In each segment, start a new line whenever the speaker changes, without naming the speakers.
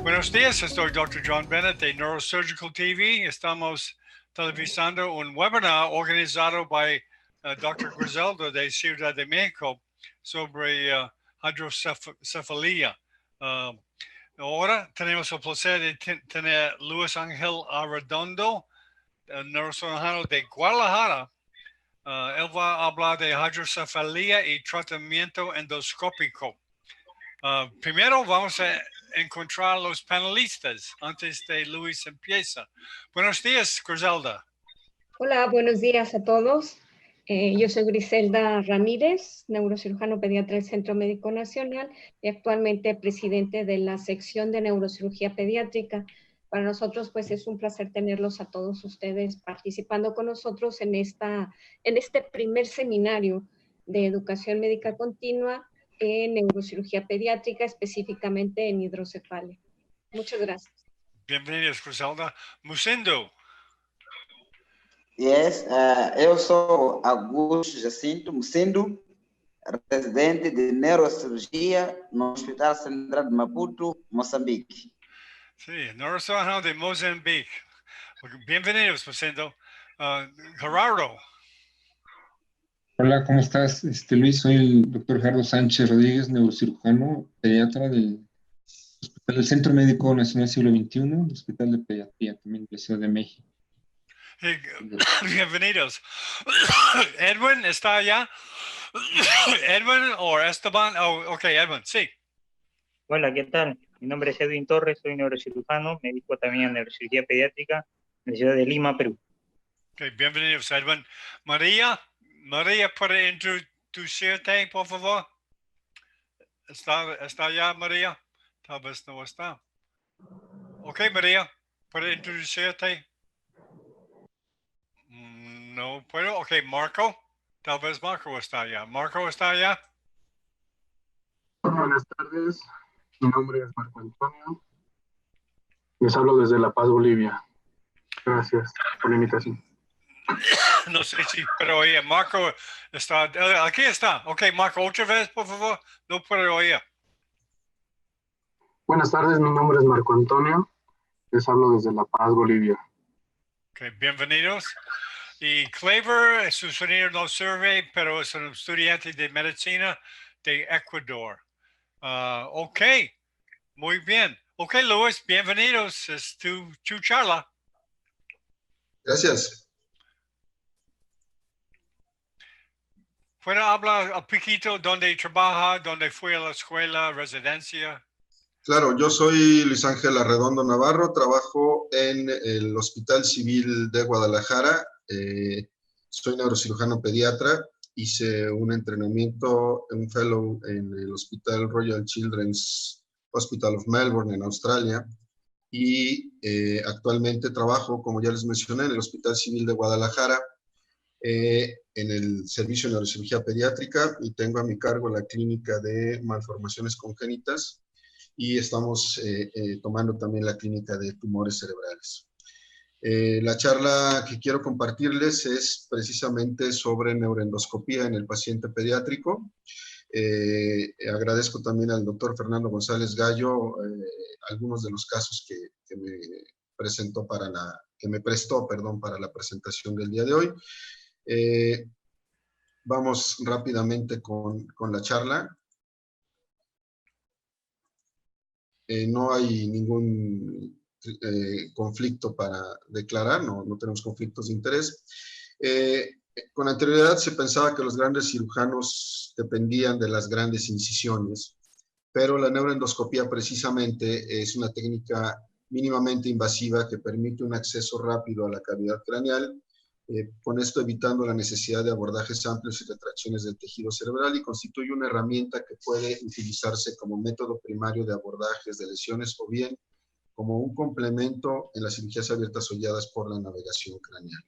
Buenos días, estoy Dr. John Bennett de Neurosurgical TV. Estamos televisando un webinar organizado por Dr. Griselda de Ciudad de México sobre hidrocefalia. Ahora tenemos el placer de tener Luis Ángel Arredondo, neurocirujano de Guadalajara. Él va a hablar de hidrocefalia y tratamiento endoscópico. Primero vamos a encontrar los panelistas antes de Luis empieza. Buenos días, Griselda.
Hola, buenos días a todos. Yo soy Griselda Ramírez, neurocirujano pediatra del Centro Médico Nacional y actualmente presidente de la sección de neurocirugía pediátrica. Para nosotros, pues, es un placer tenerlos a todos ustedes participando con nosotros en este primer seminario de educación médica continua en neurocirugía pediátrica, específicamente en hidrocefalia. Muchas gracias.
Bienvenidos, Griselda. Musindo.
Yes, eu sou Augusto Jacinto Musindo, residente de neurocirurgia no Hospital Central de Maputo, Moçambique.
Sí, neurocirujano de Mozambique. Bienvenidos, Musindo. Gerardo.
Hola, ¿cómo estás? Luis, soy el doctor Gerardo Sánchez Rodríguez, neurocirujano, pediatra del Hospital del Centro Médico Nacional Siglo XXI, Hospital de Pediatría, también de Ciudad de México.
Hey, bienvenidos. Edwin, ¿está allá? Edwin o Esteban? Oh, ok, Edwin, sí.
Hola, ¿qué tal? Mi nombre es Edwin Torres, soy neurocirujano, me dedico también a neurocirugía pediátrica en la ciudad de Lima, Perú.
Okay, bienvenidos, Edwin. María, ¿puede introducirte, por favor? ¿Está allá, María? Tal vez no está. Ok, María, ¿puede introducirte? No puedo. Ok, Marco. Tal vez Marco está allá. ¿Marco está allá?
Buenas tardes. Mi nombre es Marco Antonio. Les hablo desde La Paz, Bolivia. Gracias por la invitación.
No sé si, pero oye, Marco está. Aquí está. Ok, Marco, otra vez, por favor. No puedo oír.
Buenas tardes. Mi nombre es Marco Antonio. Les hablo desde La Paz, Bolivia.
Ok, bienvenidos. Y Claver, su sonido no sirve, pero es un estudiante de medicina de Ecuador. Ok, muy bien. Ok, Luis, bienvenidos. Es tu charla.
Gracias.
¿Puede hablar un poquito dónde trabaja, dónde fue a la escuela, residencia?
Claro, yo soy Luis Ángel Arredondo Navarro, trabajo en el Hospital Civil de Guadalajara, soy neurocirujano pediatra, hice un entrenamiento, un fellow en el Hospital Royal Children's Hospital of Melbourne en Australia y actualmente trabajo, como ya les mencioné, en el Hospital Civil de Guadalajara, en el servicio de neurocirugía pediátrica y tengo a mi cargo la clínica de malformaciones congénitas y estamos tomando también la clínica de tumores cerebrales. La charla que quiero compartirles es precisamente sobre neuroendoscopía en el paciente pediátrico. Agradezco también al doctor Fernando González Gallo algunos de los casos que me prestó para la presentación del día de hoy. Vamos rápidamente con la charla. No hay ningún conflicto para declarar, no tenemos conflictos de interés. Con anterioridad se pensaba que los grandes cirujanos dependían de las grandes incisiones, pero la neuroendoscopía precisamente es una técnica mínimamente invasiva que permite un acceso rápido a la cavidad craneal, con esto evitando la necesidad de abordajes amplios y retracciones del tejido cerebral y constituye una herramienta que puede utilizarse como método primario de abordajes de lesiones o bien como un complemento en las cirugías abiertas o guiadas por la navegación craneal.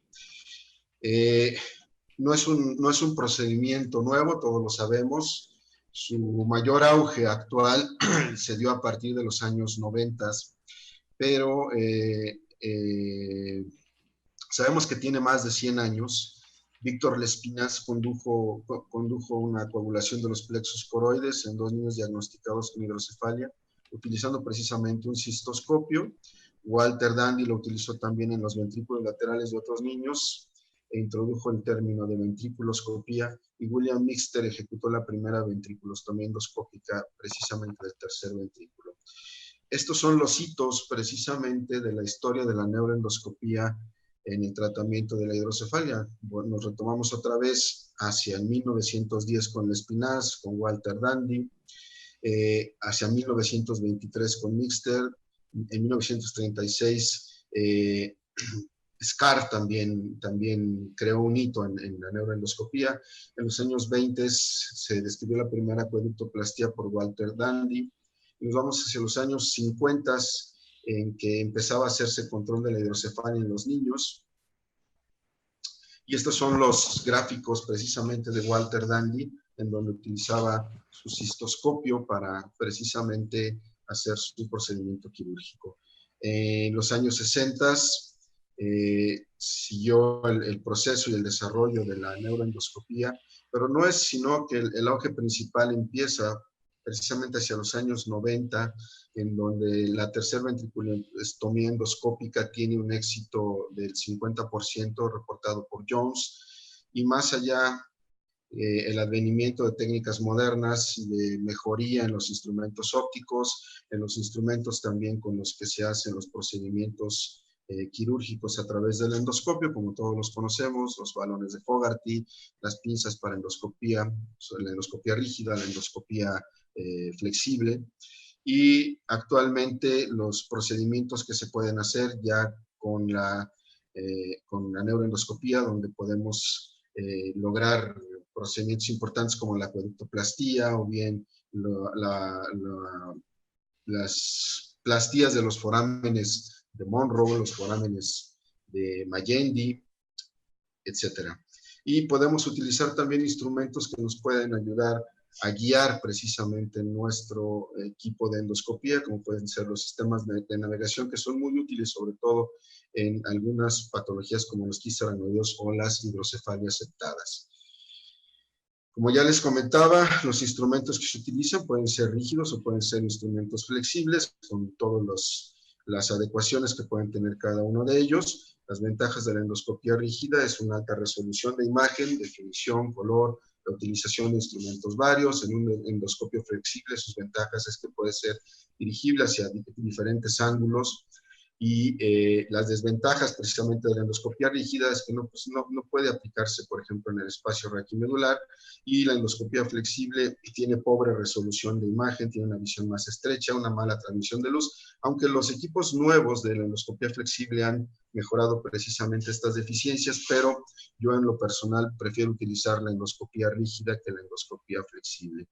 No es un procedimiento nuevo, todos lo sabemos. Su mayor auge actual se dio a partir de los años 90, pero sabemos que tiene más de 100 años. Víctor Lespinaz condujo una coagulación de los plexos coroides en 2 niños diagnosticados con hidrocefalia utilizando precisamente un cistoscopio. Walter Dandy lo utilizó también en los ventrículos laterales de otros niños e introdujo el término de ventriculoscopía, y William Mixter ejecutó la primera ventriculostomía endoscópica precisamente del tercer ventrículo. Estos son los hitos precisamente de la historia de la neuroendoscopía en el tratamiento de la hidrocefalia. Bueno, nos retomamos otra vez hacia el 1910 con Lespinasse, con Walter Dandy, hacia 1923 con Mixter, en 1936 Scar también creó un hito en la neuroendoscopía. En los años 20 se describió la primera acueductoplastía por Walter Dandy. Y nos vamos hacia los años 50 en que empezaba a hacerse control de la hidrocefalia en los niños. Y estos son los gráficos precisamente de Walter Dandy, en donde utilizaba su cistoscopio para precisamente hacer su procedimiento quirúrgico. En los años 60 siguió el proceso y el desarrollo de la neuroendoscopía, pero no es sino que el auge principal empieza precisamente hacia los años 90, en donde la tercera ventriculostomía endoscópica tiene un éxito del 50% reportado por Jones, y más allá el advenimiento de técnicas modernas de mejoría en los instrumentos ópticos, en los instrumentos también con los que se hacen los procedimientos quirúrgicos a través del endoscopio, como todos los conocemos, los balones de Fogarty, las pinzas para endoscopía, la endoscopía rígida, la endoscopía flexible, y actualmente los procedimientos que se pueden hacer ya con la neuroendoscopía, donde podemos lograr procedimientos importantes como la acueductoplastía o bien las plastías de los forámenes de Monroe, los forámenes de Magendie, etc. Y podemos utilizar también instrumentos que nos pueden ayudar a guiar precisamente nuestro equipo de endoscopía, como pueden ser los sistemas de navegación, que son muy útiles, sobre todo en algunas patologías como los quistes aracnoideos o las hidrocefalias septadas. Como ya les comentaba, los instrumentos que se utilizan pueden ser rígidos o pueden ser instrumentos flexibles, con todas las adecuaciones que pueden tener cada uno de ellos. Las ventajas de la endoscopía rígida es una alta resolución de imagen, definición, color, la utilización de instrumentos varios. En un endoscopio flexible, sus ventajas es que puede ser dirigible hacia diferentes ángulos, y las desventajas precisamente de la endoscopía rígida es que no puede aplicarse, por ejemplo, en el espacio raquimedular, y la endoscopía flexible tiene pobre resolución de imagen, tiene una visión más estrecha, una mala transmisión de luz, aunque los equipos nuevos de la endoscopía flexible han mejorado precisamente estas deficiencias, pero yo en lo personal prefiero utilizar la endoscopía rígida que la endoscopía flexible.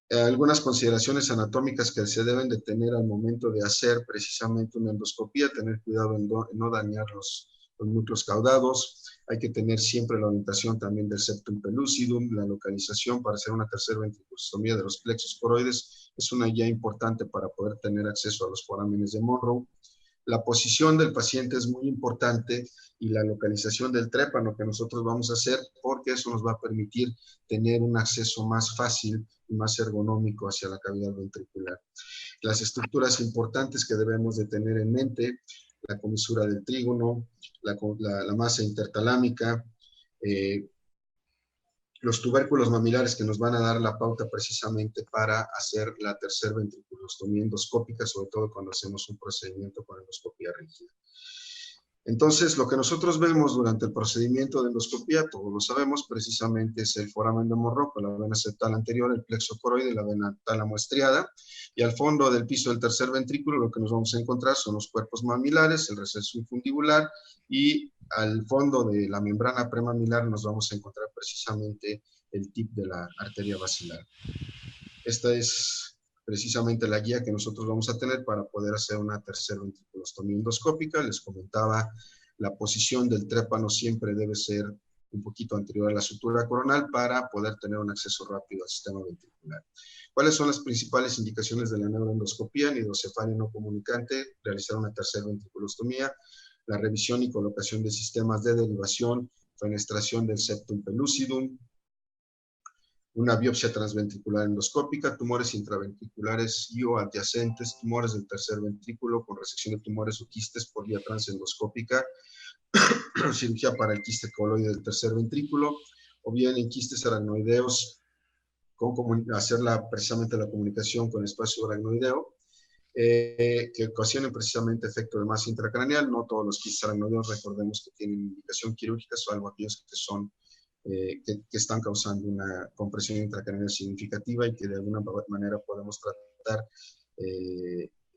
Algunas consideraciones anatómicas que se deben de tener al momento de hacer precisamente una endoscopía: tener cuidado en no dañar los núcleos caudados. Hay que tener siempre la orientación también del septum pellucidum. La localización para hacer una tercera ventriculostomía de los plexos coroides es una guía importante para poder tener acceso a los forámenes de Monroe. La posición del paciente es muy importante, y la localización del trépano que nosotros vamos a hacer, porque eso nos va a permitir tener un acceso más fácil y más ergonómico hacia la cavidad ventricular. Las estructuras importantes que debemos de tener en mente: la comisura del trígono, la masa intertalámica, los tubérculos mamilares que nos van a dar la pauta precisamente para hacer la tercera ventriculostomía endoscópica, sobre todo cuando hacemos un procedimiento con endoscopía rígida. Entonces, lo que nosotros vemos durante el procedimiento de endoscopía, todos lo sabemos, precisamente es el foramen de Monroe, la vena septal anterior, el plexo coroide, la vena tálamo estriada, y al fondo del piso del tercer ventrículo lo que nos vamos a encontrar son los cuerpos mamilares, el receso infundibular, y al fondo de la membrana premamilar nos vamos a encontrar precisamente el tip de la arteria basilar. Esta es precisamente la guía que nosotros vamos a tener para poder hacer una tercera ventriculostomía endoscópica. Les comentaba, la posición del trépano siempre debe ser un poquito anterior a la sutura coronal para poder tener un acceso rápido al sistema ventricular. ¿Cuáles son las principales indicaciones de la neuroendoscopía en hidrocefalia no comunicante? Realizar una tercera ventriculostomía, la revisión y colocación de sistemas de derivación, fenestración del septum pellucidum, una biopsia transventricular endoscópica, tumores intraventriculares y o adyacentes, tumores del tercer ventrículo con resección de tumores o quistes por vía transendoscópica, cirugía para el quiste coloide del tercer ventrículo, o bien en quistes aracnoideos, hacer precisamente la comunicación con el espacio aracnoideo, que ocasionen precisamente efecto de masa intracraneal. No todos los quistes aracnoideos, recordemos que tienen indicación quirúrgica, salvo aquellos que son que están causando una compresión intracraneal significativa y que de alguna manera podemos tratar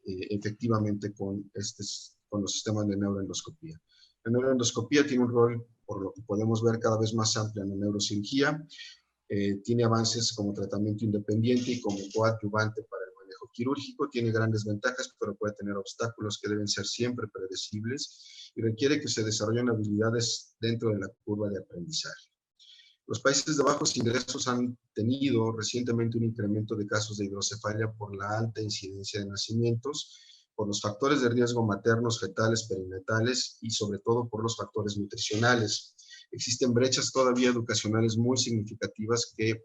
efectivamente con los sistemas de neuroendoscopía. La neuroendoscopía tiene un rol, por lo que podemos ver, cada vez más amplio en la neurocirugía. Tiene avances como tratamiento independiente y como coadyuvante para el manejo quirúrgico. Tiene grandes ventajas, pero puede tener obstáculos que deben ser siempre predecibles y requiere que se desarrollen habilidades dentro de la curva de aprendizaje. Los países de bajos ingresos han tenido recientemente un incremento de casos de hidrocefalia por la alta incidencia de nacimientos, por los factores de riesgo maternos, fetales, perinatales y sobre todo por los factores nutricionales. Existen brechas todavía educacionales muy significativas que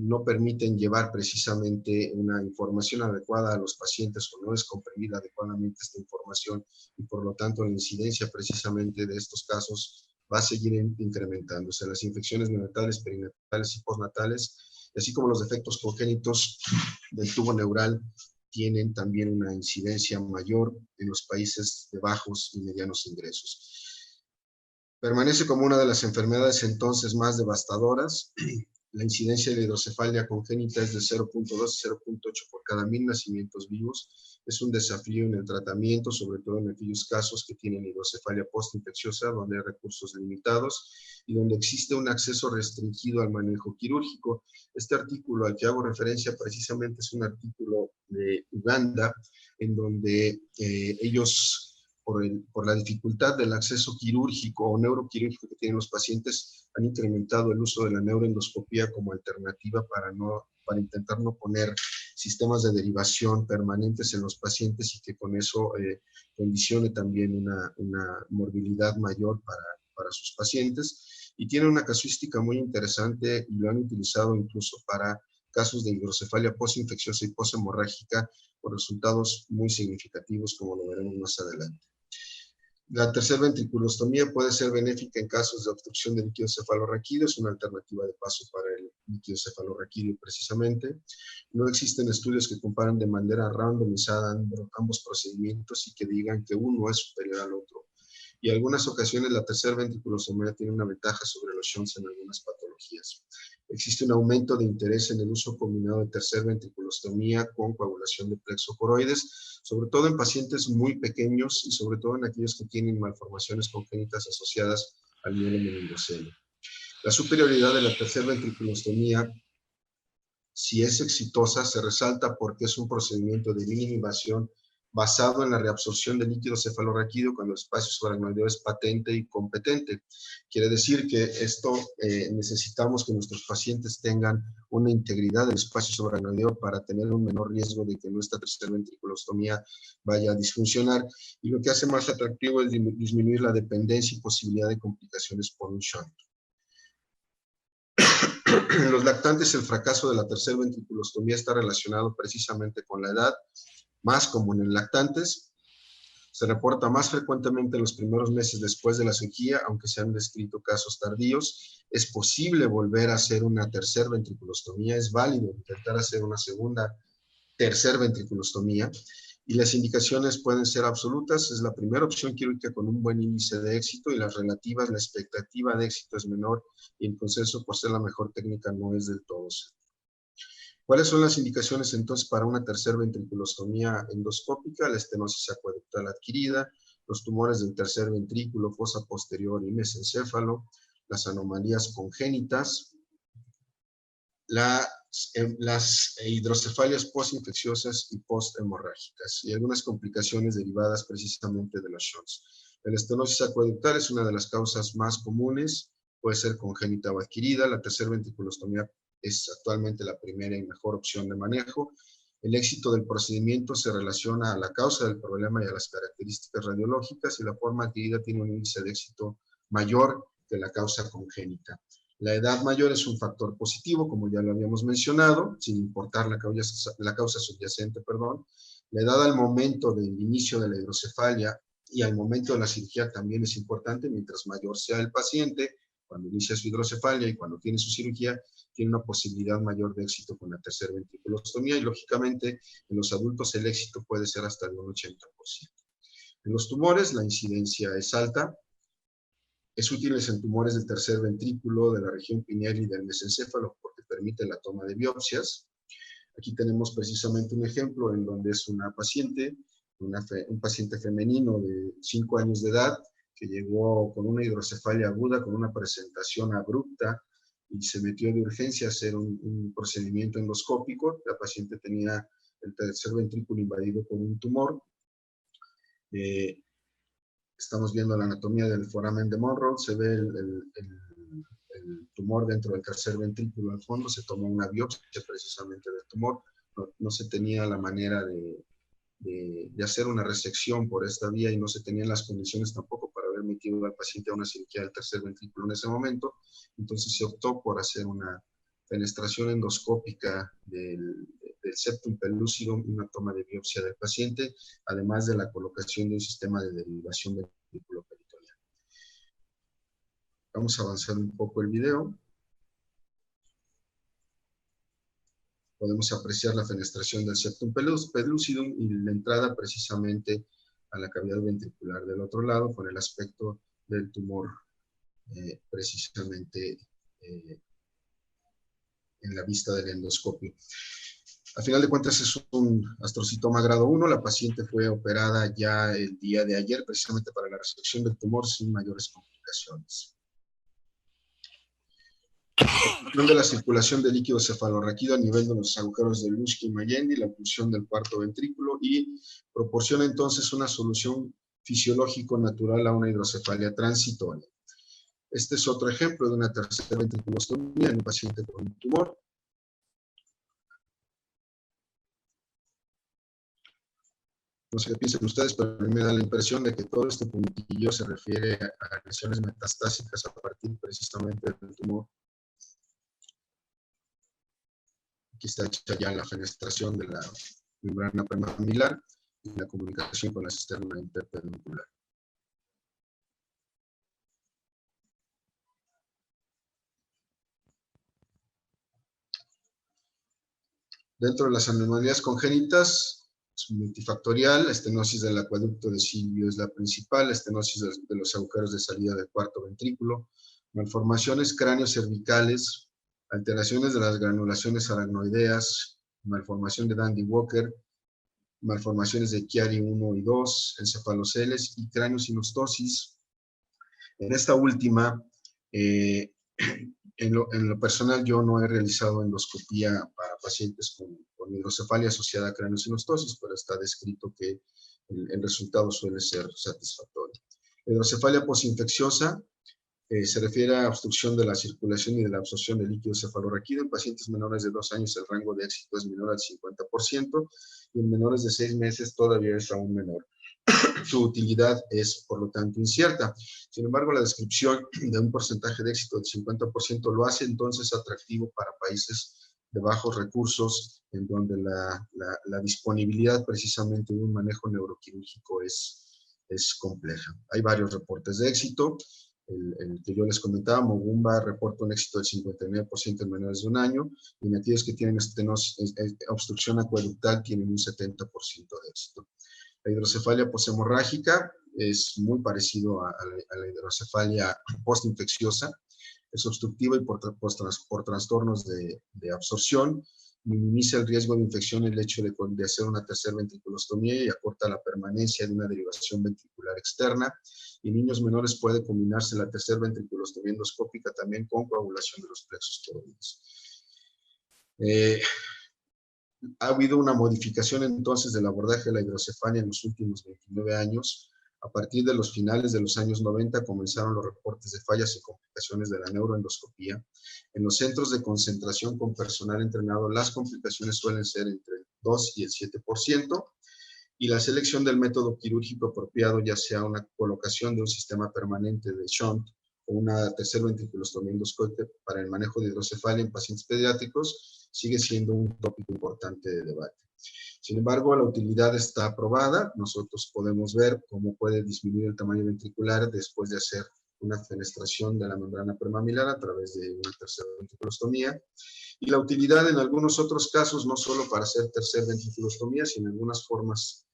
no permiten llevar precisamente una información adecuada a los pacientes o no es comprendida adecuadamente esta información y por lo tanto la incidencia precisamente de estos casos va a seguir incrementándose. Las infecciones neonatales, perinatales y postnatales, así como los defectos congénitos del tubo neural, tienen también una incidencia mayor en los países de bajos y medianos ingresos. Permanece como una de las enfermedades entonces más devastadoras. La incidencia de hidrocefalia congénita es de 0.2 a 0.8 por cada 1000 nacimientos vivos. Es un desafío en el tratamiento, sobre todo en aquellos casos que tienen hidrocefalia postinfecciosa, donde hay recursos limitados y donde existe un acceso restringido al manejo quirúrgico. Este artículo al que hago referencia precisamente es un artículo de Uganda, en donde ellos, por la dificultad del acceso quirúrgico o neuroquirúrgico que tienen los pacientes, han incrementado el uso de la neuroendoscopía como alternativa para intentar no poner sistemas de derivación permanentes en los pacientes y que con eso condicione también una morbilidad mayor para sus pacientes. Y tiene una casuística muy interesante y lo han utilizado incluso para casos de hidrocefalia postinfecciosa y poshemorrágica con resultados muy significativos, como lo veremos más adelante. La tercer ventriculostomía puede ser benéfica en casos de obstrucción del líquido cefalorraquídeo, es una alternativa de paso para el líquido cefalorraquídeo precisamente. No existen estudios que comparen de manera randomizada ambos procedimientos y que digan que uno es superior al otro. Y en algunas ocasiones la tercer ventriculostomía tiene una ventaja sobre los shunts en algunas patologías. Existe un aumento de interés en el uso combinado de tercer ventriculostomía con coagulación de plexo coroides, sobre todo en pacientes muy pequeños y sobre todo en aquellos que tienen malformaciones congénitas asociadas al mielo meningocele. La superioridad de la tercer ventriculostomía, si es exitosa, se resalta porque es un procedimiento de mínima invasión basado en la reabsorción del líquido cefalorraquídeo cuando el espacio subaracnoideo es patente y competente. Quiere decir que esto necesitamos que nuestros pacientes tengan una integridad del espacio subaracnoideo para tener un menor riesgo de que nuestra tercera ventriculostomía vaya a disfuncionar. Y lo que hace más atractivo es disminuir la dependencia y posibilidad de complicaciones por un shunt. En los lactantes, el fracaso de la tercera ventriculostomía está relacionado precisamente con la edad, más común en lactantes. Se reporta más frecuentemente en los primeros meses después de la cirugía, aunque se han descrito casos tardíos. Es posible volver a hacer una tercera ventriculostomía, es válido intentar hacer una tercera ventriculostomía, y las indicaciones pueden ser absolutas. Es la primera opción quirúrgica con un buen índice de éxito, y las relativas, la expectativa de éxito es menor, y el consenso por ser la mejor técnica no es del todo seguro. ¿Cuáles son las indicaciones entonces para una tercera ventriculostomía endoscópica? La estenosis acueductal adquirida, los tumores del tercer ventrículo, fosa posterior y mesencéfalo, las anomalías congénitas, las hidrocefalias postinfecciosas y posthemorrágicas y algunas complicaciones derivadas precisamente de los shunts. La estenosis acueductal es una de las causas más comunes, puede ser congénita o adquirida. La tercera ventriculostomía es actualmente la primera y mejor opción de manejo. El éxito del procedimiento se relaciona a la causa del problema y a las características radiológicas, y la forma adquirida tiene un índice de éxito mayor que la causa congénita. La edad mayor es un factor positivo, como ya lo habíamos mencionado, sin importar la causa subyacente, perdón. La edad al momento del inicio de la hidrocefalia y al momento de la cirugía también es importante. Mientras mayor sea el paciente, cuando inicia su hidrocefalia y cuando tiene su cirugía, tiene una posibilidad mayor de éxito con la tercera ventriculostomía, y lógicamente en los adultos el éxito puede ser hasta de un 80%. En los tumores la incidencia es alta. Es útil en tumores del tercer ventrículo, de la región pineal y del mesencéfalo, porque permite la toma de biopsias. Aquí tenemos precisamente un ejemplo en donde es una paciente, un paciente femenino de 5 años de edad, que llegó con una hidrocefalia aguda, con una presentación abrupta, y se metió de urgencia a hacer un procedimiento endoscópico. La paciente tenía el tercer ventrículo invadido por un tumor. Estamos viendo la anatomía del foramen de Monro, se ve el tumor dentro del tercer ventrículo al fondo, se tomó una biopsia precisamente del tumor, no se tenía la manera de hacer una resección por esta vía y no se tenían las condiciones tampoco para haber metido al paciente a una cirugía del tercer ventrículo en ese momento, entonces se optó por hacer una fenestración endoscópica del septum pellucidum y una toma de biopsia del paciente, además de la colocación de un sistema de derivación ventriculoperitoneal. Vamos a avanzar un poco el video. Podemos apreciar la fenestración del septum pellucidum y la entrada precisamente a la cavidad ventricular del otro lado con el aspecto del tumor precisamente en la vista del endoscopio. A final de cuentas es un astrocitoma grado 1, la paciente fue operada ya el día de ayer precisamente para la resección del tumor sin mayores complicaciones. De la circulación de líquido cefalorraquídeo a nivel de los agujeros de Lutschki-Magendie, la oclusión del cuarto ventrículo, y proporciona entonces una solución fisiológico-natural a una hidrocefalia transitoria. Este es otro ejemplo de una tercera ventriculostomía en un paciente con un tumor. No sé qué piensan ustedes, pero a mí me da la impresión de que todo este puntillo se refiere a lesiones metastásicas a partir precisamente del tumor. Aquí está hecha ya la fenestración de la membrana premamilar y la comunicación con la cisterna interpeduncular. Dentro de las anomalías congénitas, es multifactorial. La estenosis del acueducto de Silvio es la principal, la estenosis de los agujeros de salida del cuarto ventrículo, malformaciones cráneos-cervicales, alteraciones de las granulaciones aracnoideas, malformación de Dandy-Walker, malformaciones de Chiari 1 y 2, encefaloceles y craniosinostosis. En esta última, en lo personal, yo no he realizado endoscopía para pacientes con hidrocefalia asociada a craniosinostosis, pero está descrito que el resultado suele ser satisfactorio. La hidrocefalia posinfecciosa se refiere a obstrucción de la circulación y de la absorción de líquido cefalorraquídeo. En pacientes menores de 2 años el rango de éxito es menor al 50% y en menores de 6 meses todavía es aún menor. Su utilidad es, por lo tanto, incierta. Sin embargo, la descripción de un porcentaje de éxito del 50% lo hace entonces atractivo para países de bajos recursos, en donde la disponibilidad precisamente de un manejo neuroquirúrgico es compleja. Hay varios reportes de éxito. El que yo les comentaba, Mogumba reporta un éxito del 59% en menores de 1 año, y en aquellos que tienen obstrucción acueductal tienen un 70% de éxito. La hidrocefalia poshemorrágica es muy parecido a la hidrocefalia postinfecciosa, es obstructiva y por trastornos de absorción, minimiza el riesgo de infección el hecho de hacer una tercera ventriculostomía y acorta la permanencia de una derivación ventricular externa. Y en niños menores puede combinarse la tercera ventriculostomía endoscópica también con coagulación de los plexos toroides. Ha habido una modificación entonces del abordaje de la hidrocefalia en los últimos 29 años. A partir de los finales de los años 90 comenzaron los reportes de fallas y complicaciones de la neuroendoscopía. En los centros de concentración con personal entrenado, las complicaciones suelen ser entre el 2 y el 7%, y la selección del método quirúrgico apropiado, ya sea una colocación de un sistema permanente de shunt o una tercer ventriculostomía endoscópica para el manejo de hidrocefalia en pacientes pediátricos sigue siendo un tópico importante de debate. Sin embargo, la utilidad está aprobada. Nosotros podemos ver cómo puede disminuir el tamaño ventricular después de hacer una fenestración de la membrana premamilar a través de una tercera ventriculostomía. Y la utilidad en algunos otros casos, no solo para hacer tercera ventriculostomía, sino en algunas formas,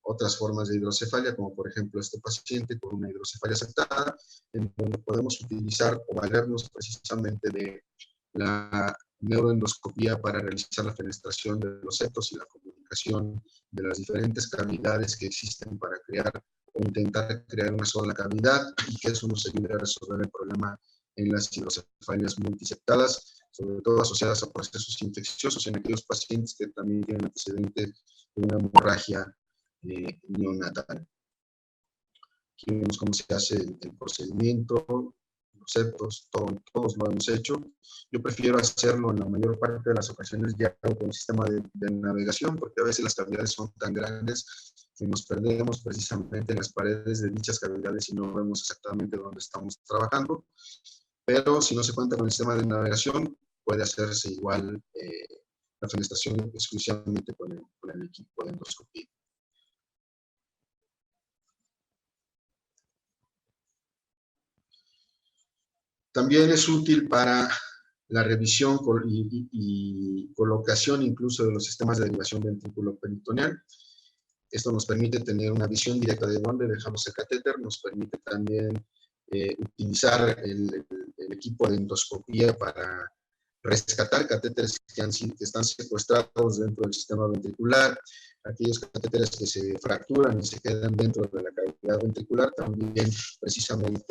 otras formas de hidrocefalia, como por ejemplo este paciente con una hidrocefalia aceptada, en donde podemos utilizar o valernos precisamente de la neuroendoscopía para realizar la fenestración de los septos y la comunicación de las diferentes cavidades que existen para crear o intentar crear una sola cavidad, y que eso nos ayude a resolver el problema en las hidrocefalias multiseptadas, sobre todo asociadas a procesos infecciosos en aquellos pacientes que también tienen antecedentes de una hemorragia neonatal. Aquí vemos cómo se hace el procedimiento, los septos, todos lo hemos hecho. Yo prefiero hacerlo en la mayor parte de las ocasiones ya con el sistema de navegación, porque a veces las cavidades son tan grandes que nos perdemos precisamente en las paredes de dichas cavidades y no vemos exactamente dónde estamos trabajando. Pero si no se cuenta con el sistema de navegación, puede hacerse igual la fenestración exclusivamente con el equipo de endoscopía. También es útil para la revisión y colocación incluso de los sistemas de derivación ventriculoperitoneal. Esto nos permite tener una visión directa de dónde dejamos el catéter, nos permite también utilizar el equipo de endoscopía para rescatar catéteres que están secuestrados dentro del sistema ventricular, aquellos catéteres que se fracturan y se quedan dentro de la cavidad ventricular. También precisamente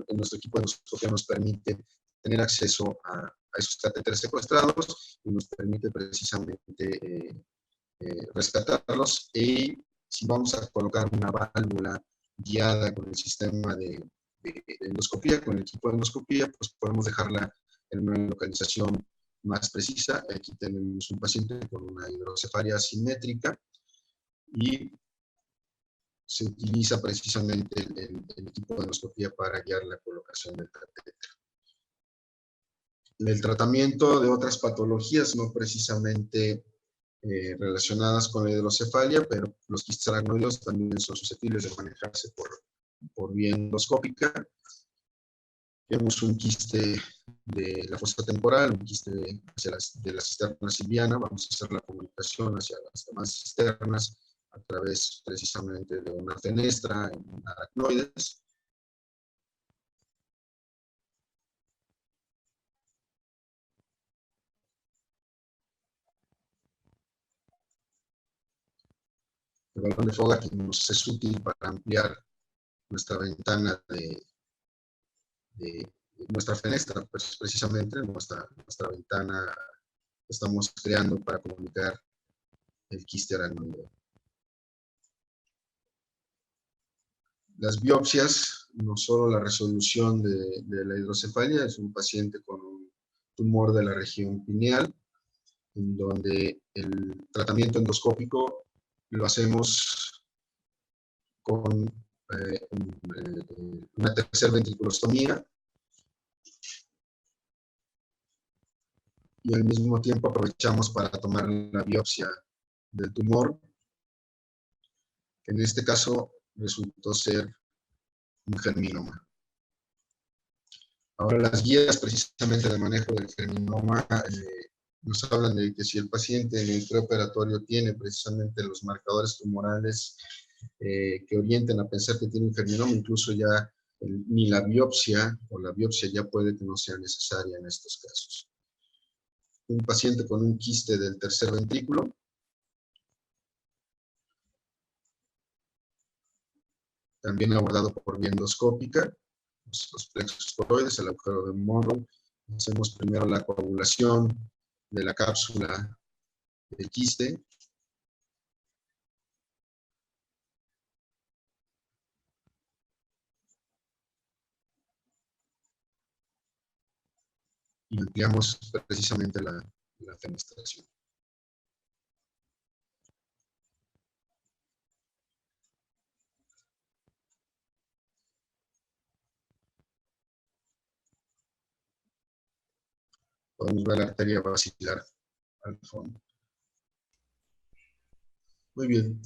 nuestro equipo de endoscopía nos permite tener acceso a esos catéteres secuestrados y nos permite precisamente rescatarlos. Y si vamos a colocar una válvula guiada con el sistema de endoscopía, con el equipo de endoscopía, pues podemos dejarla en una localización más precisa. Aquí tenemos un paciente con una hidrocefalia asimétrica y se utiliza precisamente el equipo de endoscopía para guiar la colocación del catéter. El tratamiento de otras patologías, no precisamente relacionadas con la hidrocefalia, pero los quistes aracnoideos también son susceptibles de manejarse por vía endoscópica. Tenemos un quiste de la fosa temporal, un quiste de la cisterna silviana. Vamos a hacer la comunicación hacia las demás cisternas a través precisamente de una fenestra en aracnoides. El balón de Fogarty nos es útil para ampliar nuestra ventana de nuestra fenestra, pues precisamente nuestra ventana que estamos creando para comunicar el quiste aracnoideo. Las biopsias, no solo la resolución de la hidrocefalia, es un paciente con un tumor de la región pineal, en donde el tratamiento endoscópico lo hacemos con una tercera ventriculostomía, y al mismo tiempo aprovechamos para tomar la biopsia del tumor, que en este caso resultó ser un germinoma. Ahora, las guías precisamente de manejo del germinoma nos hablan de que si el paciente en el preoperatorio tiene precisamente los marcadores tumorales que orienten a pensar que tiene un germinoma, incluso ya ni la biopsia o la biopsia ya puede que no sea necesaria en estos casos. Un paciente con un quiste del tercer ventrículo, también abordado por vía endoscópica, los plexos coroides, el agujero de Monro. Hacemos primero la coagulación de la cápsula del quiste. Y ampliamos precisamente la fenestración. Podemos ver la arteria basilar al fondo. Muy bien.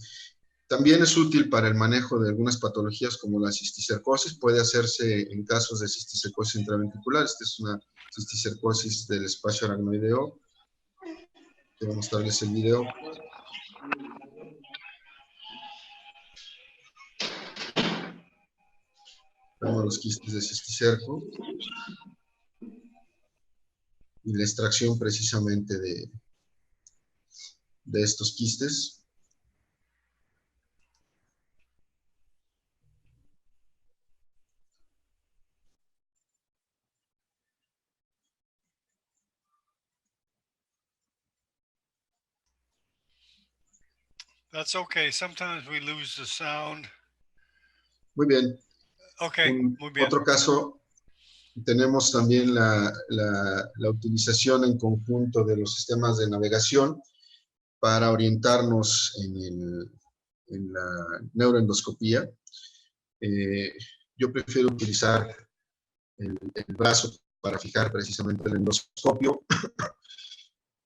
También es útil para el manejo de algunas patologías como la cisticercosis. Puede hacerse en casos de cisticercosis intraventricular. Esta es una cisticercosis del espacio aracnoideo. Quiero mostrarles el video. Vemos los quistes de cisticerco y la extracción precisamente de estos quistes.
That's okay. Sometimes we lose the sound.
Muy bien.
Okay, muy bien.
Otro caso, tenemos también la utilización en conjunto de los sistemas de navegación para orientarnos en la neuroendoscopía. Yo prefiero utilizar el brazo para fijar precisamente el endoscopio.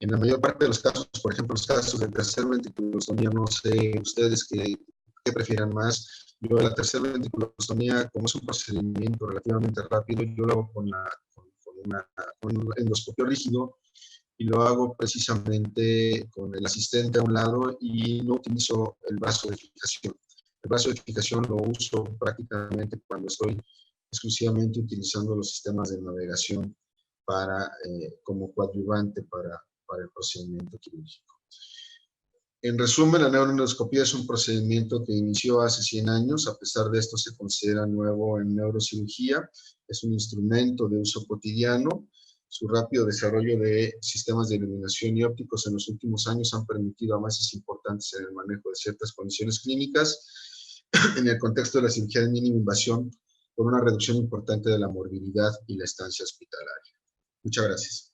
En la mayor parte de los casos, por ejemplo, los casos de tercer ventriculostomía, no sé ustedes qué prefieran más. Yo la tercera ventriculostomía, como es un procedimiento relativamente rápido, yo lo hago con un endoscopio rígido y lo hago precisamente con el asistente a un lado y no utilizo el brazo de fijación. El brazo de fijación lo uso prácticamente cuando estoy exclusivamente utilizando los sistemas de navegación como coadyuvante para el procedimiento quirúrgico. En resumen, la neuroendoscopía es un procedimiento que inició hace 100 años. A pesar de esto, se considera nuevo en neurocirugía. Es un instrumento de uso cotidiano. Su rápido desarrollo de sistemas de iluminación y ópticos en los últimos años han permitido avances importantes en el manejo de ciertas condiciones clínicas en el contexto de la cirugía de mínima invasión, con una reducción importante de la morbilidad y la estancia hospitalaria. Muchas gracias.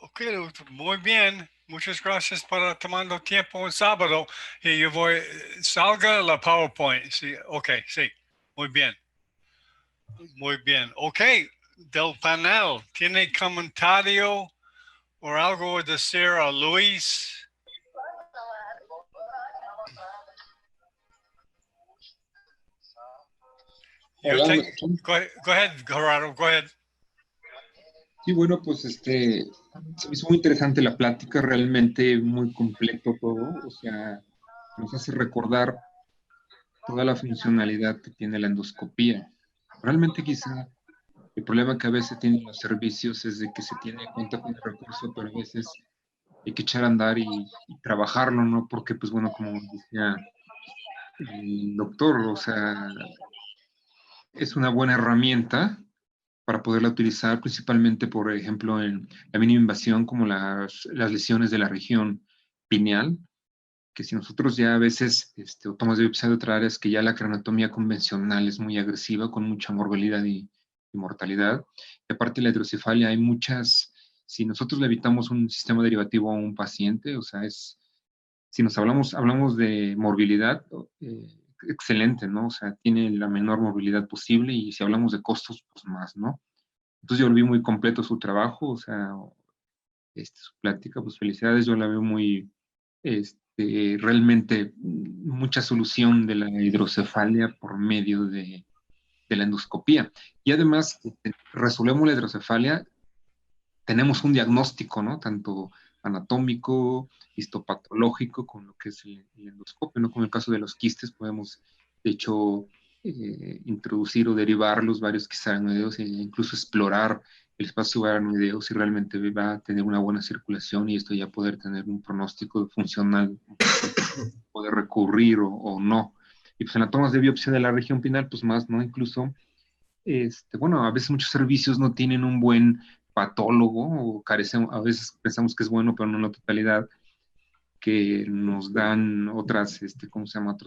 Ok, muy bien. Muchas gracias por tomando tiempo en sábado. Y yo voy, salga la PowerPoint. Sí, ok, sí. Muy bien. Muy bien. Ok, del panel, ¿tiene comentario o algo a decir a Luis?
Hola, ¿me
Take,
escuchan?
go ahead, Gerardo, go ahead.
Sí, bueno, pues se me hizo muy interesante la plática, realmente muy completo todo, o sea, nos hace recordar toda la funcionalidad que tiene la endoscopía. Realmente quizá el problema que a veces tienen los servicios es de que se tiene cuenta con el recurso, pero a veces hay que echar a andar y trabajarlo, ¿no? Porque, pues bueno, como decía el doctor, o sea, es una buena herramienta para poderla utilizar principalmente, por ejemplo, en la mínima invasión, como las lesiones de la región pineal, que si nosotros ya a veces o tomamos de biopsia de otras áreas, que ya la craneotomía convencional es muy agresiva, con mucha morbilidad y mortalidad. Y aparte de la hidrocefalia, hay muchas, si nosotros le evitamos un sistema derivativo a un paciente, o sea, si nos hablamos de morbilidad, excelente, ¿no? O sea, tiene la menor movilidad posible y si hablamos de costos, pues más, ¿no? Entonces yo lo vi muy completo su trabajo, o sea, su plática, pues felicidades, yo la veo muy, realmente mucha solución de la hidrocefalia por medio de la endoscopía. Y además, resolvemos la hidrocefalia, tenemos un diagnóstico, ¿no? Tanto anatómico, histopatológico, con lo que es el endoscopio, ¿no? Como el caso de los quistes, podemos, de hecho, introducir o derivar los varios quistes aracnoideos e incluso explorar el espacio aracnoideo si realmente va a tener una buena circulación y esto ya poder tener un pronóstico funcional, poder recurrir o no. Y pues en las tomas de biopsia de la región pineal, pues más, ¿no? Incluso, bueno, a veces muchos servicios no tienen un buen patólogo o carecemos, a veces pensamos que es bueno, pero no en la totalidad, que nos dan otras, ¿cómo se llama?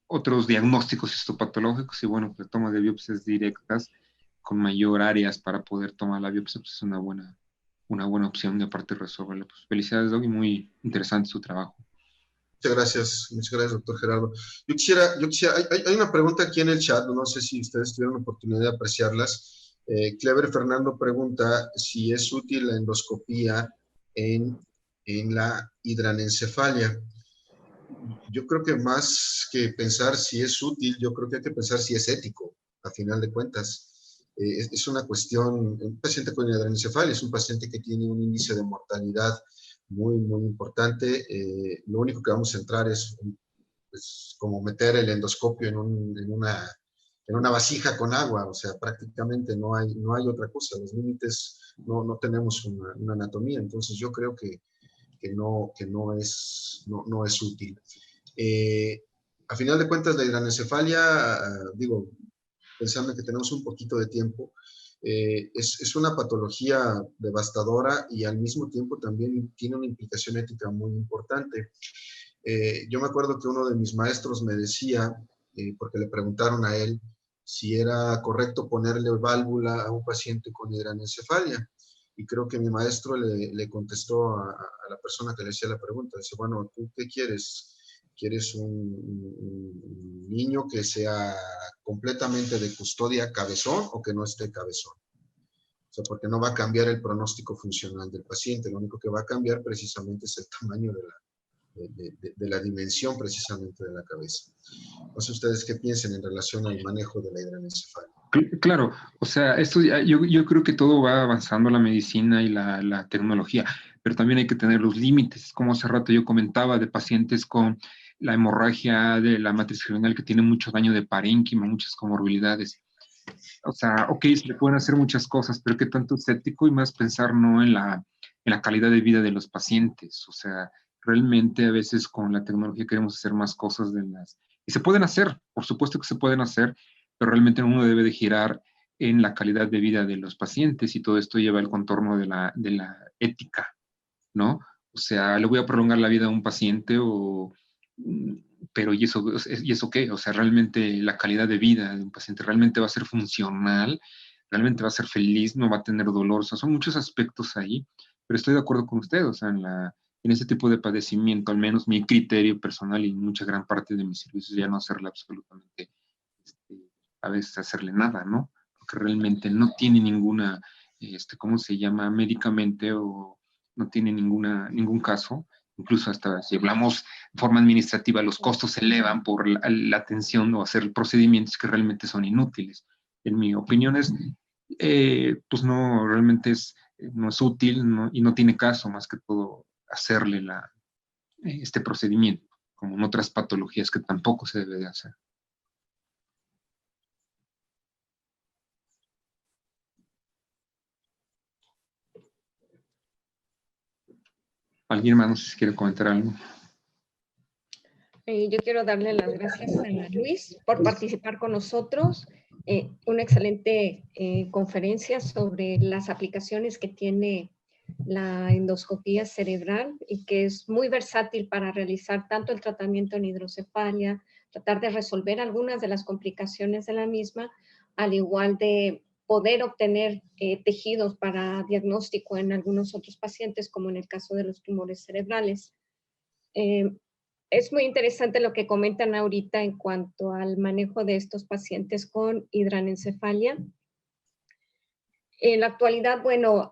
Otros diagnósticos histopatológicos y bueno, pues toma de biopsias directas con mayor áreas para poder tomar la biopsia, pues es una buena opción y aparte resolverla. Pues felicidades, Doug, y muy interesante su trabajo.
Muchas gracias, doctor Gerardo. Yo quisiera, hay una pregunta aquí en el chat, no sé si ustedes tuvieron la oportunidad de apreciarlas. Clever Fernando pregunta si es útil la endoscopía en la hidranencefalia. Yo creo que más que pensar si es útil, yo creo que hay que pensar si es ético, a final de cuentas. Es una cuestión, un paciente con hidranencefalia es un paciente que tiene un índice de mortalidad muy, muy importante. Lo único que vamos a entrar es como meter el endoscopio en una vasija con agua, o sea, prácticamente no hay otra cosa. Los límites no tenemos una anatomía, entonces yo creo que no es útil. A final de cuentas, la hidranencefalia, digo, pensando que tenemos un poquito de tiempo, es una patología devastadora y al mismo tiempo también tiene una implicación ética muy importante. Yo me acuerdo que uno de mis maestros me decía, porque le preguntaron a él si era correcto ponerle válvula a un paciente con hidranencefalia. Y creo que mi maestro le contestó a la persona que le hacía la pregunta. Dice, bueno, ¿tú qué quieres? ¿Quieres un niño que sea completamente de custodia cabezón o que no esté cabezón? O sea, porque no va a cambiar el pronóstico funcional del paciente. Lo único que va a cambiar precisamente es el tamaño de la dimensión precisamente de la cabeza. No sé ustedes qué piensan en relación al manejo de la hidranencefalia.
Claro, o sea, esto yo creo que todo va avanzando la medicina y la tecnología, pero también hay que tener los límites, como hace rato yo comentaba, de pacientes con la hemorragia de la matriz germinal que tiene mucho daño de parénquima, muchas comorbilidades. O sea, ok, se le pueden hacer muchas cosas, pero qué tanto es ético y más pensar no en la calidad de vida de los pacientes. O sea, realmente a veces con la tecnología queremos hacer más cosas de las... Y se pueden hacer, por supuesto que se pueden hacer, pero realmente uno debe de girar en la calidad de vida de los pacientes y todo esto lleva el contorno de la ética, ¿no? O sea, le voy a prolongar la vida a un paciente o... Pero ¿y eso qué? O sea, realmente la calidad de vida de un paciente realmente va a ser funcional, realmente va a ser feliz, no va a tener dolor. O sea, son muchos aspectos ahí, pero estoy de acuerdo con usted, o sea, en ese tipo de padecimiento, al menos mi criterio personal y mucha gran parte de mis servicios, ya no hacerle absolutamente, a veces hacerle nada, ¿no? Porque realmente no tiene ninguna, ¿cómo se llama? Médicamente o no tiene ningún caso. Incluso hasta si hablamos de forma administrativa, los costos se elevan por la atención o hacer procedimientos que realmente son inútiles. En mi opinión es, pues no, realmente no es útil y no tiene caso más que todo hacerle este procedimiento, como en otras patologías que tampoco se debe de hacer. ¿Alguien más no sé si quiere comentar algo?
Yo quiero darle las gracias a Luis por participar con nosotros. Una excelente conferencia sobre las aplicaciones que tiene la endoscopía cerebral y que es muy versátil para realizar tanto el tratamiento en hidrocefalia, tratar de resolver algunas de las complicaciones de la misma, al igual de poder obtener tejidos para diagnóstico en algunos otros pacientes, como en el caso de los tumores cerebrales. Es muy interesante lo que comentan ahorita en cuanto al manejo de estos pacientes con hidranencefalia. En la actualidad, bueno,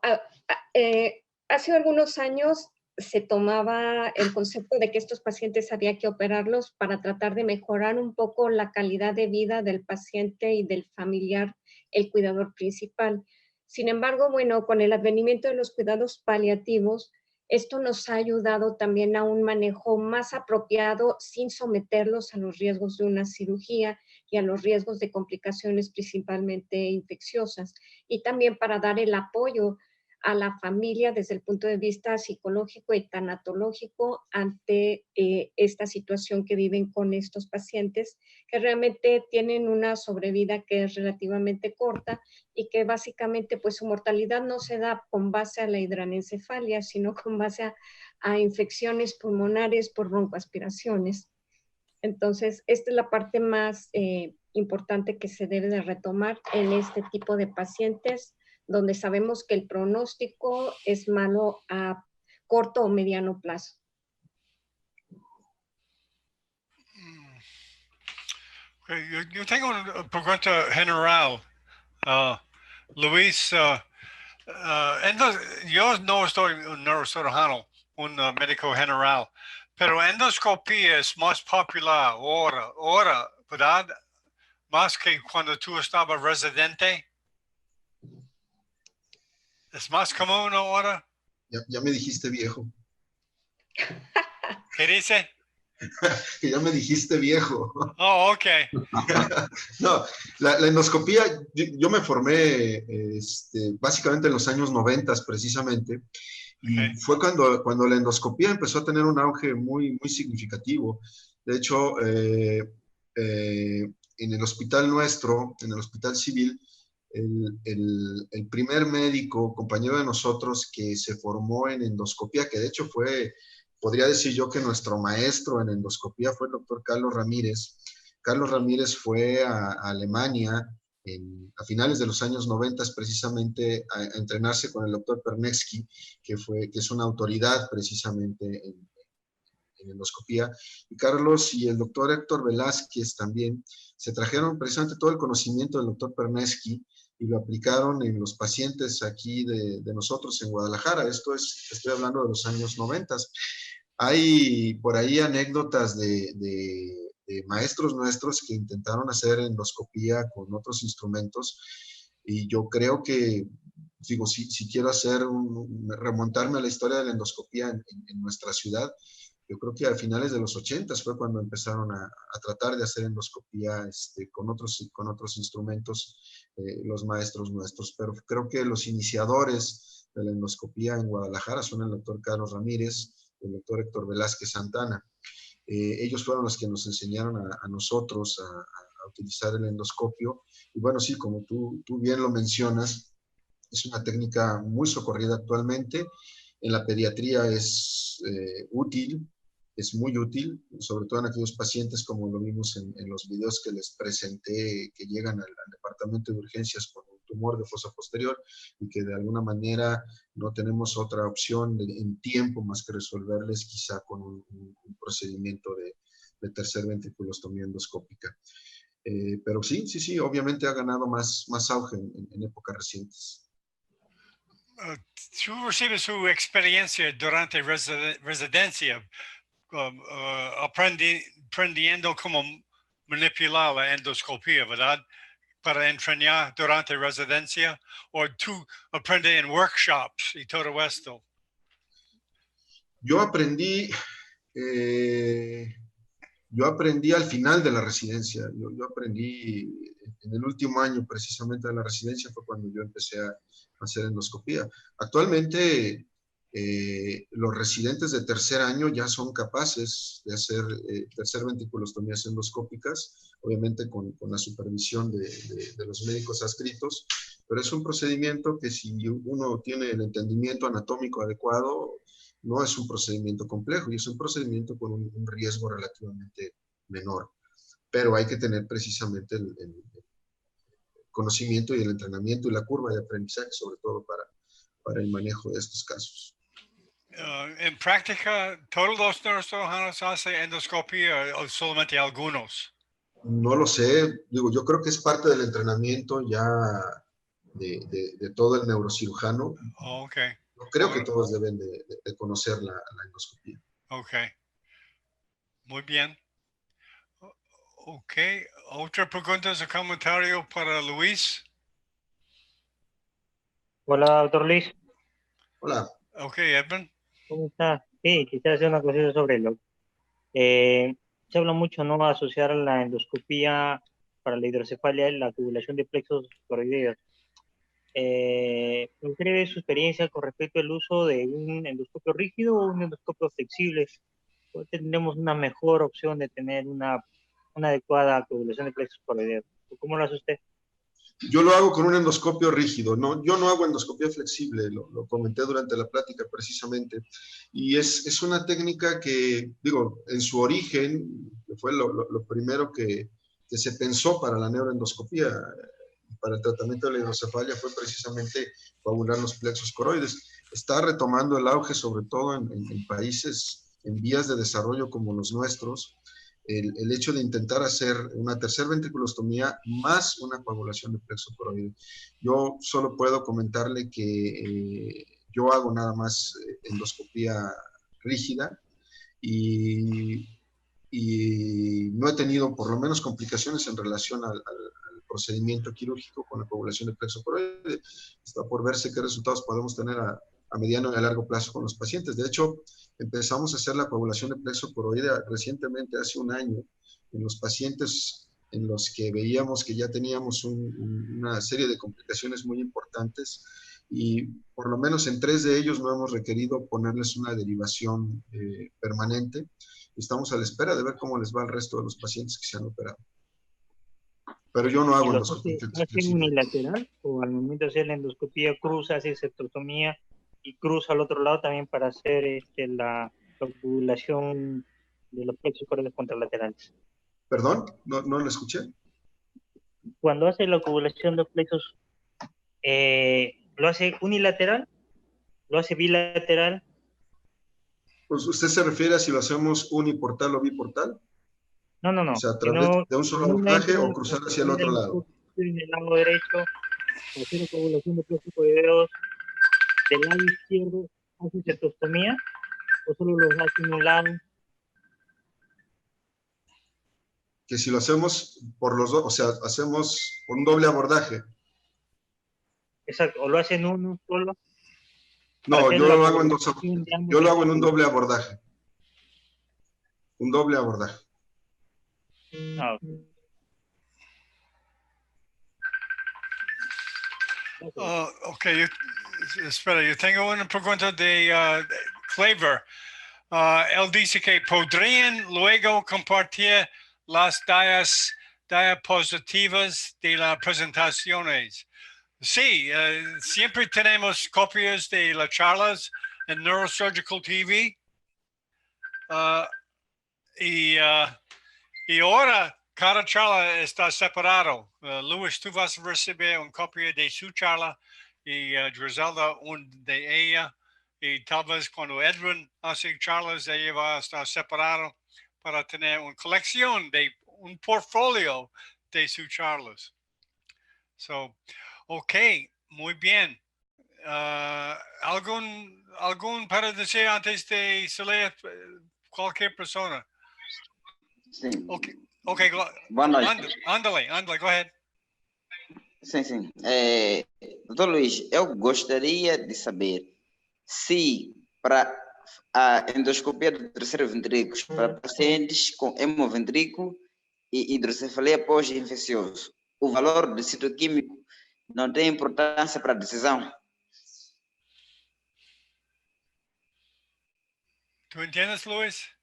hace algunos años se tomaba el concepto de que estos pacientes había que operarlos para tratar de mejorar un poco la calidad de vida del paciente y del familiar, el cuidador principal. Sin embargo, bueno, con el advenimiento de los cuidados paliativos, esto nos ha ayudado también a un manejo más apropiado sin someterlos a los riesgos de una cirugía y a los riesgos de complicaciones principalmente infecciosas. Y también para dar el apoyo a la familia desde el punto de vista psicológico y tanatológico ante esta situación que viven con estos pacientes, que realmente tienen una sobrevida que es relativamente corta y que básicamente pues su mortalidad no se da con base a la hidranencefalia, sino con base a infecciones pulmonares por broncoaspiraciones. Entonces, esta es la parte más importante que se debe de retomar en este tipo de pacientes, donde sabemos que el pronóstico es malo a corto o mediano plazo.
Yo tengo una pregunta general. Luis, yo no soy un neurocirujano, un médico general, pero endoscopía es más popular ahora, ¿verdad? Más que cuando tú estabas residente. ¿Es más común ahora?
Ya me dijiste viejo.
¿Qué dice?
Que ya me dijiste viejo.
Oh, ok.
No, la endoscopía, yo me formé básicamente en los años 90 precisamente, y
Okay.
fue cuando la endoscopía empezó a tener un auge muy, muy significativo. De hecho, en el hospital nuestro, en el hospital civil, el primer médico, compañero de nosotros que se formó en endoscopía, que de hecho podría decir yo que nuestro maestro en endoscopía fue el doctor Carlos Ramírez. Carlos Ramírez fue a Alemania a finales de los años 90 precisamente a entrenarse con el doctor Pernetsky, que es una autoridad precisamente en endoscopía. Y Carlos y el doctor Héctor Velázquez también se trajeron precisamente todo el conocimiento del doctor Pernetsky y lo aplicaron en los pacientes aquí de nosotros en Guadalajara. Estoy hablando de los años 90. Hay por ahí anécdotas de maestros nuestros que intentaron hacer endoscopía con otros instrumentos, y yo creo que, digo, si quiero remontarme a la historia de la endoscopía en nuestra ciudad, yo creo que a finales de los 80 fue cuando empezaron a tratar de hacer endoscopía con otros instrumentos, los maestros nuestros. Pero creo que los iniciadores de la endoscopía en Guadalajara son el doctor Carlos Ramírez, el doctor Héctor Velázquez Santana. Ellos fueron los que nos enseñaron a nosotros a utilizar el endoscopio. Y bueno, sí, como tú bien lo mencionas, es una técnica muy socorrida actualmente. En la pediatría es útil, es muy útil, sobre todo en aquellos pacientes, como lo vimos en los videos que les presenté, que llegan al departamento de urgencias con un tumor de fosa posterior y que de alguna manera no tenemos otra opción en tiempo más que resolverles quizá con un procedimiento de tercer ventriculostomía endoscópica. Pero sí, obviamente ha ganado más auge en épocas recientes.
Tú recibes su experiencia durante residencia, aprendiendo cómo manipular la endoscopía, ¿verdad? Para entrenar durante residencia, o tú aprendes en workshops y todo esto.
Yo aprendí al final de la residencia. Yo aprendí en el último año precisamente de la residencia, fue cuando yo empecé a hacer endoscopía. Actualmente los residentes de tercer año ya son capaces de hacer tercer ventriculostomías endoscópicas, obviamente con la supervisión de los médicos adscritos, pero es un procedimiento que si uno tiene el entendimiento anatómico adecuado, no es un procedimiento complejo y es un procedimiento con un riesgo relativamente menor, pero hay que tener precisamente el conocimiento y el entrenamiento y la curva de aprendizaje, sobre todo para el manejo de estos casos.
En práctica, ¿todos los neurocirujanos hacen endoscopía o solamente algunos?
No lo sé, digo, yo creo que es parte del entrenamiento ya de todo el neurocirujano.
Oh, okay.
No creo que todos deben de conocer la endoscopía.
Ok. Muy bien. Ok. ¿Otra pregunta o comentario para Luis?
Hola, doctor Luis.
Hola.
Ok, Edmund.
¿Cómo está? Sí, quisiera hacer una cosita sobre se habla mucho, ¿no?, asociar la endoscopía para la hidrocefalia y la tubulación de plexos coroideos. Me gustaría ver su experiencia con respecto al uso de un endoscopio rígido o un endoscopio flexible. Tendremos una mejor opción de tener una adecuada tubulación de plexos coroideos. ¿Cómo lo hace usted?
Yo lo hago con un endoscopio rígido, ¿no? Yo no hago endoscopia flexible, lo comenté durante la plática precisamente, y es una técnica que, digo, en su origen, fue lo primero que se pensó para la neuroendoscopía, para el tratamiento de la hidrocefalia, fue precisamente coagular los plexos coroides. Está retomando el auge, sobre todo en países en vías de desarrollo como los nuestros, el hecho de intentar hacer una tercera ventriculostomía más una coagulación de plexo coroideo. Yo solo puedo comentarle que yo hago nada más endoscopía rígida y no he tenido por lo menos complicaciones en relación al procedimiento quirúrgico con la coagulación de plexo coroideo. Está por verse qué resultados podemos tener a mediano y a largo plazo con los pacientes. De hecho, empezamos a hacer la coagulación de plexo coroideo recientemente, hace un año, en los pacientes en los que veíamos que ya teníamos una serie de complicaciones muy importantes y por lo menos en 3 de ellos no hemos requerido ponerles una derivación permanente. Estamos a la espera de ver cómo les va al resto de los pacientes que se han operado. Pero yo no hago endoscopía.
¿Hacen unilateral o al momento de hacer la endoscopía cruza, hace septostomía y cruza al otro lado también para hacer la coagulación de los plexos coroideos contralaterales?
¿Perdón? ¿No lo escuché?
Cuando hace la coagulación de los plexos, ¿lo hace unilateral? ¿Lo hace bilateral?
Pues usted se refiere a si lo hacemos uniportal o biportal.
No.
O sea, a través de un solo abordaje o cruzar hacia el otro lado.
En el lado derecho, hacer la coagulación de plexos coroideos del lado izquierdo, ¿hace septostomía o solo los hace en un lado?
Que si lo hacemos por los dos, o sea, hacemos un doble abordaje.
Exacto, o lo hacen uno solo.
No, yo lo hago en dos. Yo lo hago en un doble abordaje. Un doble abordaje.
Ah,
Ok, espera, yo tengo una pregunta de Flavor. Él dice que podrían luego compartir las diapositivas de las presentaciones. Sí, siempre tenemos copias de las charlas en Neurosurgical TV. Y ahora cada charla está separado. Luis, tú vas a recibir una copia de su charla y Griselda de ella. Y tal vez cuando Edwin hace charlas, ella va a estar separado para tener una colección de un portfolio de sus charlas. So, ok, muy bien. ¿Algún para decir antes de salir cualquier persona?
Sim.
Ok,
Boa noite.
ándale, go ahead.
Sim. Doutor Luiz, eu gostaria de saber se para a endoscopia do terceiro ventrículo para pacientes com hemoventrículo e hidrocefalia pós-infeccioso, o valor do citoquímico não tem importância para a decisão?
¿Tú entiendes, Luis?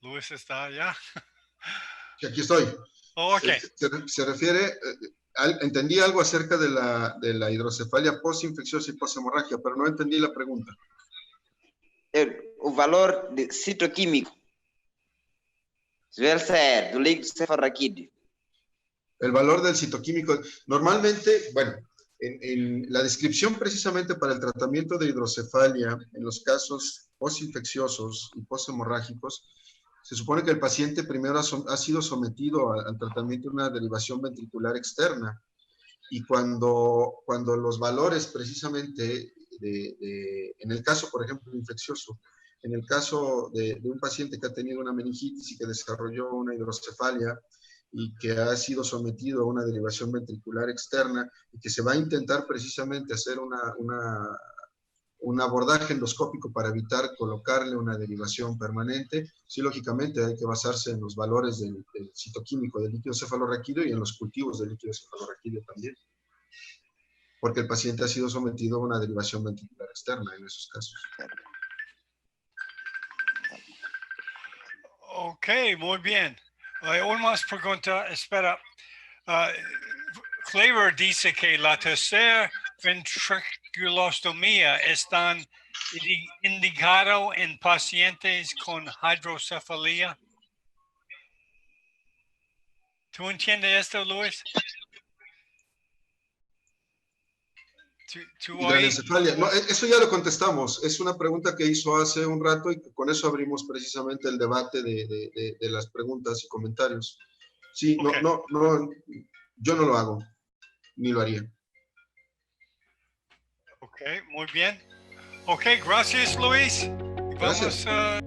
Luis está allá.
Sí, aquí estoy.
Oh, ok.
Se refiere, entendí algo acerca de la hidrocefalia post-infecciosa y post-hemorragia, pero no entendí la pregunta.
O valor de citoquímico, debe ser do líquido cefalorraquídeo.
El valor del citoquímico, normalmente, bueno, en la descripción precisamente para el tratamiento de hidrocefalia, en los casos post-infecciosos y post-hemorrágicos, se supone que el paciente primero ha sido sometido al tratamiento de una derivación ventricular externa y cuando los valores precisamente en el caso, por ejemplo, infeccioso, en el caso de un paciente que ha tenido una meningitis y que desarrolló una hidrocefalia y que ha sido sometido a una derivación ventricular externa y que se va a intentar precisamente hacer un abordaje endoscópico para evitar colocarle una derivación permanente, sí, lógicamente hay que basarse en los valores del citoquímico del líquido cefalorraquídeo y en los cultivos del líquido cefalorraquídeo también, porque el paciente ha sido sometido a una derivación ventricular externa en esos casos.
Ok, muy bien. Una más pregunta, espera. Flavor dice que la tercera ventriculostomía están indicado en pacientes con hidrocefalia. ¿Tú entiendes esto, Luis?
Hidranencefalia. No, eso ya lo contestamos. Es una pregunta que hizo hace un rato y con eso abrimos precisamente el debate de las preguntas y comentarios. Sí,
Ok.
no, yo no lo hago, ni lo haría.
Ok, muy bien. Ok, gracias Luis. Vamos
Gracias.
a